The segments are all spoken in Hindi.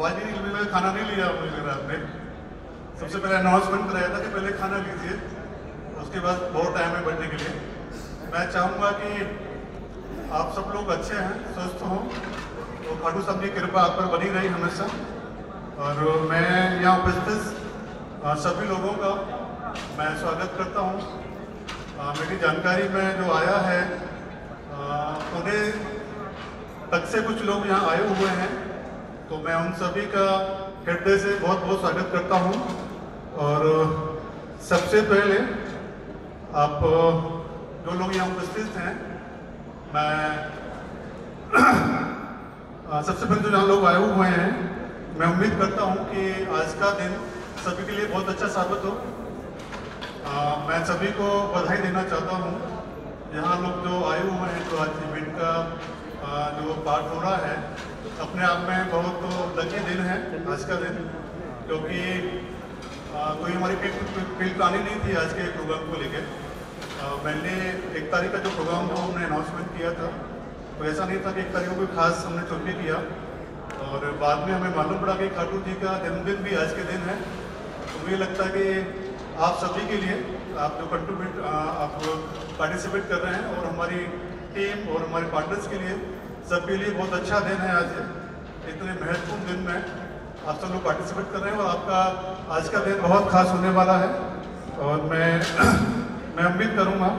आवाज़ नहीं निकली, मैं खाना नहीं लिया मुझे रात में। सबसे पहले अनाउंसमेंट कराया था कि पहले खाना लीजिए, उसके बाद बहुत टाइम है बढ़ने के लिए। मैं चाहूँगा कि आप सब लोग अच्छे हैं, स्वस्थ हों, तो खाटू साहब की कृपा आप पर बनी रही हमेशा। और मैं यहाँ उपस्थित सभी लोगों का मैं स्वागत करता हूँ। मेरी जानकारी में जो आया है, पुणे तक से कुछ लोग यहाँ आए हुए हैं, तो मैं उन सभी का हृदय से बहुत बहुत स्वागत करता हूँ। और सबसे पहले आप जो लोग यहाँ उपस्थित हैं, मैं सबसे पहले जो यहाँ लोग आए हुए हैं, मैं उम्मीद करता हूँ कि आज का दिन सभी के लिए बहुत अच्छा साबित हो। मैं सभी को बधाई देना चाहता हूँ। यहाँ लोग जो आए हुए हैं, तो आज इवेंट का जो पार्ट हो रहा है, अपने आप में बहुत लकी दिन है आज का दिन, क्योंकि कोई हमारी प्लानिंग नहीं थी आज के प्रोग्राम को लेकर। मैंने 1 तारीख का जो प्रोग्राम था हमने अनाउंसमेंट किया था, तो ऐसा नहीं था कि 1 तारीख को कोई खास हमने चुन के किया, और बाद में हमें मालूम पड़ा कि खाटू जी का जन्मदिन भी आज के दिन है। तो मुझे लगता है कि आप सभी के लिए, आप जो आप पार्टिसिपेट कर रहे हैं, और हमारी टीम और हमारे पार्टनर्स के लिए, सबके लिए बहुत अच्छा दिन है आज। इतने महत्वपूर्ण दिन में आप सब लोग पार्टिसिपेट कर रहे हैं, और आपका आज का दिन बहुत खास होने वाला है। और मैं उम्मीद करूंगा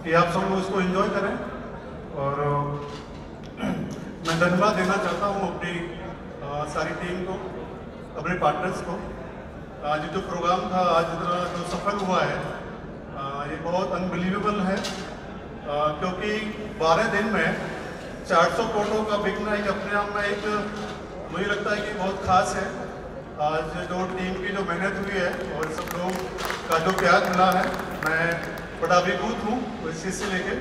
कि आप सब लोग इसको एंजॉय करें। और मैं धन्यवाद देना चाहता हूं अपनी सारी टीम को, अपने पार्टनर्स को। आज जो प्रोग्राम था, आज जो सफल हुआ है, ये बहुत अनबिलीवेबल है, क्योंकि 12 दिन में 400 फोटो का बिकना एक अपने आप में एक, मुझे लगता है कि बहुत खास है। आज जो टीम की जो मेहनत हुई है और सब लोग का जो प्यार मिला है, मैं बड़ा अभिभूत हूँ इस चीज़ से लेके,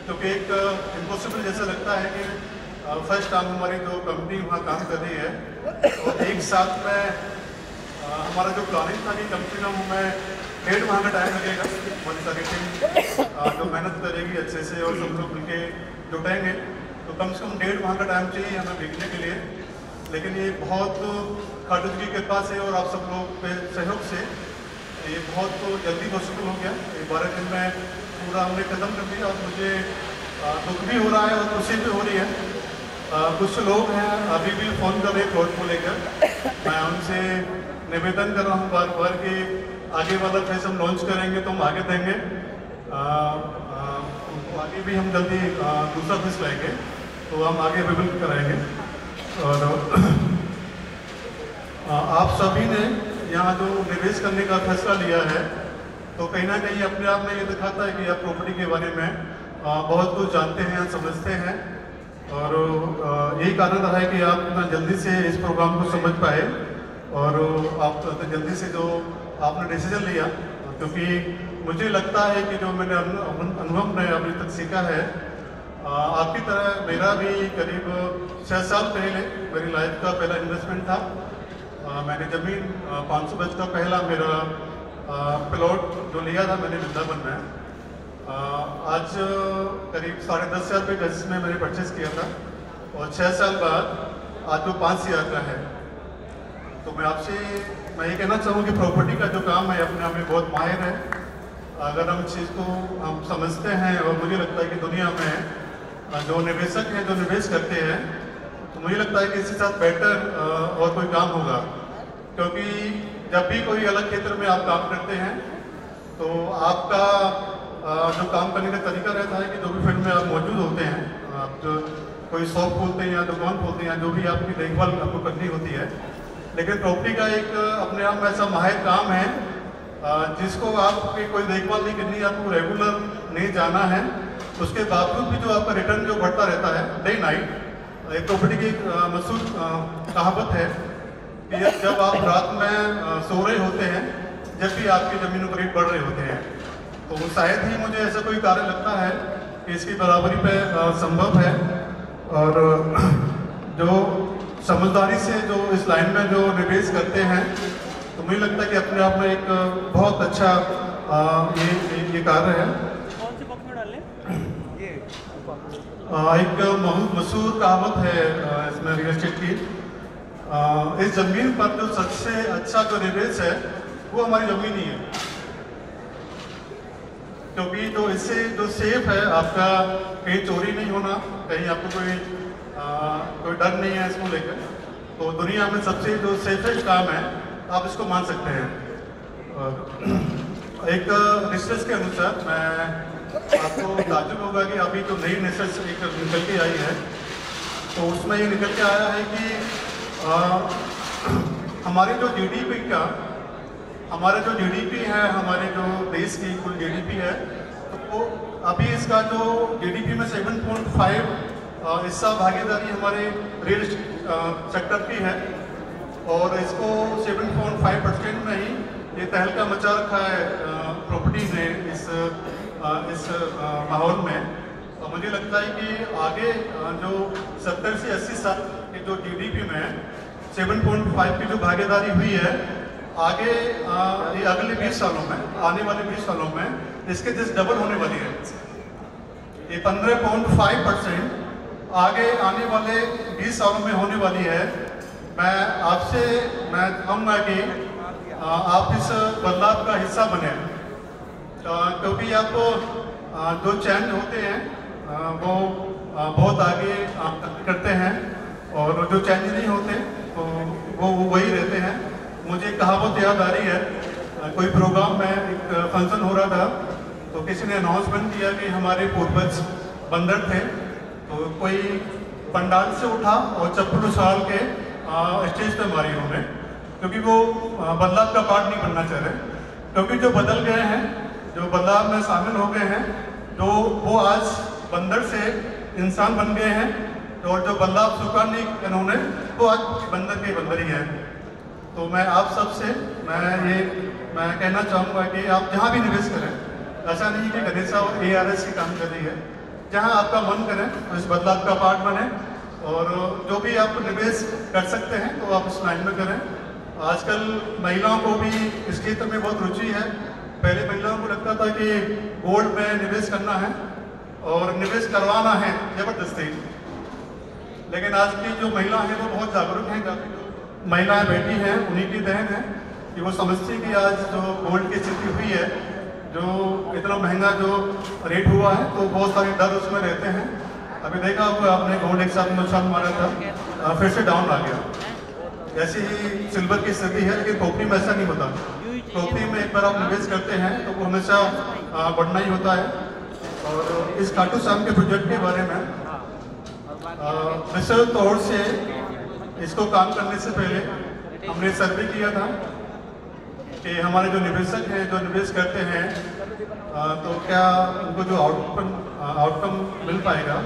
क्योंकि एक इम्पॉसिबल जैसा लगता है कि फर्स्ट टाइम हमारी जो कंपनी वहाँ काम कर रही है, और एक साथ में हमारा जो प्लानिंग था कि कम से कम हमें 1.5 माह का टाइम लगेगा। हमारी सारी टीम जो मेहनत करेगी अच्छे से और सब लोग मिलके जुटेंगे, तो कम से कम 1.5 माह का टाइम चाहिए हमें बिकने के लिए। लेकिन ये बहुत खाटू जी की कृपा से और आप सब लोग के सहयोग से ये बहुत जल्दी पॉसिबल हो गया। ये 12 दिन में पूरा हमने खत्म कर दिया, और मुझे दुख भी हो रहा है और खुशी भी हो रही है। कुछ लोग हैं अभी भी फ़ोन कर रहे प्लॉट को लेकर, मैं उनसे निवेदन कर रहा हूँ बार बार कि आगे वाला फेस हम लॉन्च करेंगे तो हम आगे देंगे, आगे भी हम जल्दी दूसरा फेस लाएंगे, तो हम आगे अवेलेबल कराएंगे। और आप सभी ने यहाँ जो निवेश करने का फैसला लिया है, तो कहीं ना कहीं अपने आप में ये दिखाता है कि आप प्रॉपर्टी के बारे में बहुत कुछ जानते हैं, समझते हैं। और यही कारण रहा है कि आप इतना जल्दी से इस प्रोग्राम को समझ पाए, और आप जल्दी से जो आपने डिसीजन लिया, क्योंकि मुझे लगता है कि जो मैंने अनुभव में अभी तक सीखा है, आपकी तरह मेरा भी करीब 6 साल पहले मेरी लाइफ का पहला इन्वेस्टमेंट था। मैंने ज़मीन 500 गज का पहला मेरा प्लॉट जो लिया था मैंने वृंदावन में, आज करीब 10.5 हज़ार गज में मैंने परचेस किया था, और 6 साल बाद आज जो 5,000 का है। तो मैं ये कहना चाहूँ कि प्रॉपर्टी का जो काम है अपने आप में बहुत माहिर है। अगर हम चीज़ को हम समझते हैं, और मुझे लगता है कि दुनिया में जो निवेशक हैं, जो निवेश करते हैं, तो मुझे लगता है कि इसके साथ बेटर और कोई काम होगा। क्योंकि जब भी कोई अलग क्षेत्र में आप काम करते हैं, तो आपका जो काम करने का तरीका रहता है कि जो भी फील्ड में आप मौजूद होते हैं, आप जो कोई शॉप खोलते हैं या दुकान खोलते हैं, जो भी आपकी देखभाल आपको करनी होती है, लेकिन प्रॉपर्टी का एक अपने आप में ऐसा माहिर काम है जिसको आपकी कोई देखभाल नहीं करनी, आपको रेगुलर नहीं जाना है, उसके बावजूद भी जो आपका रिटर्न जो बढ़ता रहता है डे नाइट। एक प्रॉपर्टी की मशहूर कहावत है कि जब आप रात में सो रहे होते हैं, जब भी आपकी ज़मीनों के रेट बढ़ रहे होते हैं, तो शायद ही मुझे ऐसा कोई कार्य लगता है कि इसकी बराबरी पे संभव है। और जो समझदारी से जो इस लाइन में जो निवेश करते हैं, तो मुझे लगता है कि अपने आप में एक बहुत अच्छा ये कार्य है। कौन से बॉक्स में डालें? ये एक मशहूर कहावत है इसमें रियल एस्टेट की इस जमीन पर जो सबसे अच्छा जो निवेश है वो हमारी जमीन ही है, क्योंकि तो इससे जो सेफ है आपका, कहीं चोरी नहीं होना, कहीं आपको कोई डर नहीं है इसको लेकर। तो दुनिया में सबसे जो सेफेस्ट काम है आप इसको मान सकते हैं। एक रिसर्च के अनुसार मैं आपको ताज्जुब होगा कि अभी तो नई रिसर्च एक निकल के आई है, तो उसमें ये निकल के आया है कि हमारी जो जीडीपी का, हमारा जो जीडीपी है, हमारे जो देश की कुल जीडीपी है, तो वो अभी इसका जो जीडीपी में 7.5 हिस्सा भागीदारी हमारे रियल सेक्टर की है, और इसको 7.5% में ही ये तहलका मचा रखा है प्रॉपर्टी ने इस माहौल में। और मुझे लगता है कि आगे जो 70 से 80 साल के जो जीडीपी में 7.5 की जो भागीदारी हुई है, आगे ये अगले 20 सालों में, आने वाले 20 सालों में इसके जस्ट डबल होने वाली है। ये 15.5% आगे आने वाले 20 सालों में होने वाली है। मैं कहूँगा कि आप इस बदलाव का हिस्सा बने, क्योंकि आप जो चेंज होते हैं वो बहुत आगे करते हैं, और जो चेंज नहीं होते तो वो वही रहते हैं। मुझे कहावत याद आ रही है, कोई प्रोग्राम में एक फंक्शन हो रहा था, तो किसी ने अनाउंसमेंट किया कि हमारे पूर्वज बंदर थे, तो कोई पंडाल से उठा और चप्पल उछाल के स्टेज पे मारी उन्होंने, क्योंकि वो बदलाव का पार्ट नहीं बनना चाह रहे। क्योंकि जो बदल गए हैं, जो बदलाव में शामिल हो गए हैं, जो वो आज बंदर से इंसान बन गए हैं, और जो बदलाव स्वीकार नहीं इन्होंने, वो आज बंदर के बंदर ही है। तो मैं आप सबसे मैं कहना चाहूँगा कि आप जहाँ भी निवेश करें, ऐसा नहीं कि गणेशा और ARS ही काम कर रही है, जहाँ आपका मन करे तो इस बदलाव का पार्ट बने, और जो भी आप निवेश कर सकते हैं तो आप इस लाइन में करें। आजकल महिलाओं को भी इस क्षेत्र में बहुत रुचि है। पहले महिलाओं को लगता था कि गोल्ड में निवेश करना है और निवेश करवाना है जबरदस्ती, लेकिन आज की जो महिला हैं वो बहुत जागरूक हैं। काफ़ी महिलाएं बैठी हैं, उन्हीं की देन है कि वो समझती कि आज जो गोल्ड की स्थिति हुई है, जो इतना महंगा जो रेट हुआ है, तो बहुत सारे डर उसमें रहते हैं। अभी देखा होगा आपने, गोल्ड एक साथ नुकसान मारा था, फिर से डाउन आ गया। ऐसी ही सिल्वर की स्थिति है, लेकिन प्रॉपर्टी में ऐसा नहीं होता। प्रॉपर्टी में एक बार आप निवेश करते हैं तो वो हमेशा बढ़ना ही होता है। और इस खाटू श्याम के प्रोजेक्ट के बारे में विशेष तौर से इसको काम करने से पहले हमने सर्वे किया था कि हमारे जो निवेशक हैं, जो निवेश करते हैं, तो क्या उनको जो आउटकम मिल पाएगा।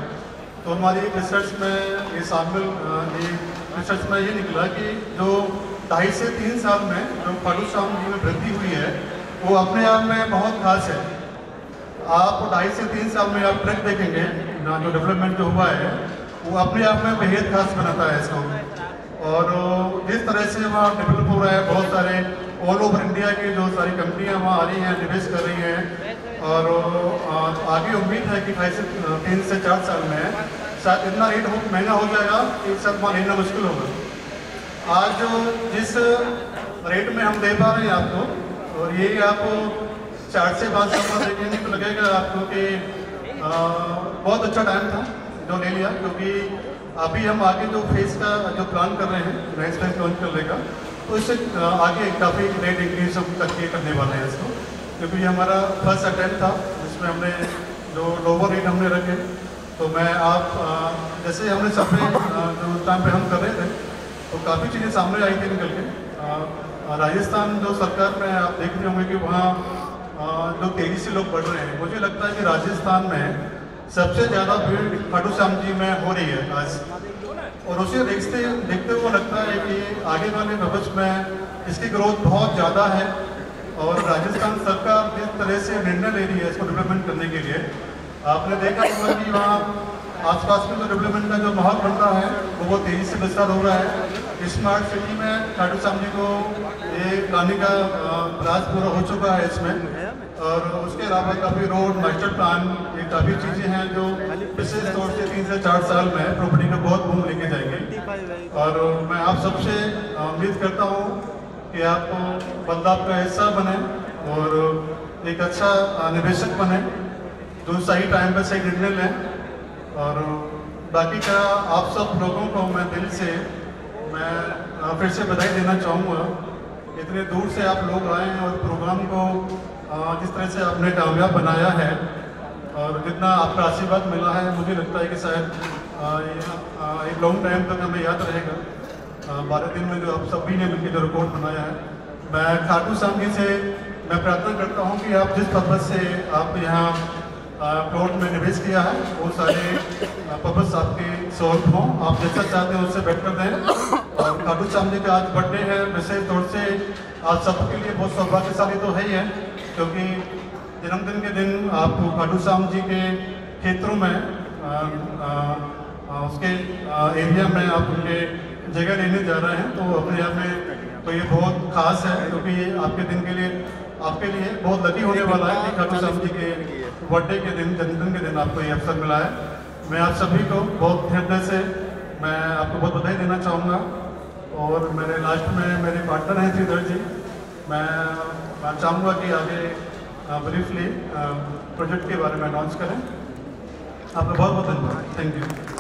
तो हमारी रिसर्च में ये शामिल रिसर्च में ये निकला कि जो 2.5 से 3 साल में जो खाटू श्याम जी में वृद्धि हुई है, वो अपने आप में बहुत खास है। आप 2.5 से 3 साल में आप ट्रैक देखेंगे ना, जो डेवलपमेंट जो हुआ है वो अपने आप में बेहद खास बनाता है इसको। और जिस तरह से वहाँ डेवलप हो रहा है, बहुत सारे ऑल ओवर इंडिया की जो सारी कंपनियाँ वहाँ आ रही हैं, निवेश कर रही हैं, और आगे उम्मीद है कि 3 से 4 साल में शायद इतना रेट महंगा हो जाएगा कि एक साथ वहाँ लेना मुश्किल होगा। आज जिस रेट में हम दे पा रहे हैं आपको, और ये आप 4 से 5 साल में देखेंगे तो लगेगा आपको कि बहुत अच्छा टाइम था जो ले लिया, क्योंकि अभी हम आगे जो फेज का जो प्लान कर रहे हैं, नेक्स्ट फेज लॉन्च कर लेगा, तो इससे आगे काफ़ी रेट इंक्रीज तक ये करने वाले हैं इसको। क्योंकि ये हमारा फर्स्ट अटेम्प्ट था, जिसमें हमने जो लोअर रेट हमने रखे। तो मैं आप जैसे हमने सर्वे जो टाइम पे हम कर रहे थे, तो काफ़ी चीज़ें सामने आई थी निकल के। राजस्थान जो सरकार में आप देख रहे होंगे कि वहाँ जो तेज़ी से लोग बढ़ रहे हैं। मुझे लगता है कि राजस्थान में सबसे ज़्यादा भीड़ खाटू श्याम जी में हो रही है आज, और उसे देखते हुए लगता है कि आगे वाले भविष्य में इसकी ग्रोथ बहुत ज़्यादा है। और राजस्थान सरकार जिस तरह से निर्णय ले रही है इसको डेवलपमेंट करने के लिए, आपने देखा होगा कि वहाँ आसपास में जो डेवलपमेंट का जो माहौल बन रहा है वो बहुत तेज़ी से विस्तार हो रहा है। स्मार्ट सिटी में खाटू श्याम जी को ये लाने का प्रयास पूरा हो चुका है इसमें। और उसके अलावा काफ़ी रोड, मास्टर प्लान, ये काफ़ी चीज़ें हैं जो विशेष तौर से 3 से 4 साल में प्रॉपर्टी को बहुत बूम लेके जाएंगे। और मैं आप सबसे उम्मीद करता हूँ कि आप बदलाव का हिस्सा बने और एक अच्छा निवेशक बने जो सही टाइम पर सही निर्णय लें। और बाकी का आप सब लोगों को मैं दिल से मैं फिर से बधाई देना चाहूँगा। इतने दूर से आप लोग आए हैं और प्रोग्राम को जिस तरह से आपने कामयाब बनाया है और जितना आपका आशीर्वाद मिला है, मुझे लगता है कि शायद एक लॉन्ग टाइम तक हमें याद रहेगा। 12 दिन में जो आप सभी ने मिलकर जो रिकॉर्ड बनाया है, मैं खाटू श्याम जी से मैं प्रार्थना करता हूं कि आप जिस पर्पज से आप यहाँ प्लॉट में निवेश किया है वो सारे पर्पज आपके सॉल्व हों, आप जैसा चाहते हैं उससे बेटर दें। और खाटू श्याम जी का आज बर्थडे है, विशेष तौर से आज सबके लिए बहुत सौभाग्यशाली तो है ही है, क्योंकि जन्मदिन के दिन आप खाटू श्याम जी के क्षेत्रों में उसके एरिया में आप उनके जगह लेने जा रहे हैं, तो अपने आप में तो ये बहुत खास है, क्योंकि ये आपके दिन के लिए आपके लिए बहुत लकी होने वाला है कि खाटू श्याम जी के बर्थडे के दिन, जन्मदिन के दिन आपको ये अवसर मिला है। मैं आप सभी को बहुत हृदय से मैं आपको बहुत बधाई देना चाहूँगा। और मेरे लास्ट में मेरे पार्टनर हैं श्रीधर जी, मैं चाहूँगा कि आगे ब्रीफली प्रोजेक्ट के बारे में अनाउंस करें। आपका बहुत बहुत धन्यवाद। Thank you.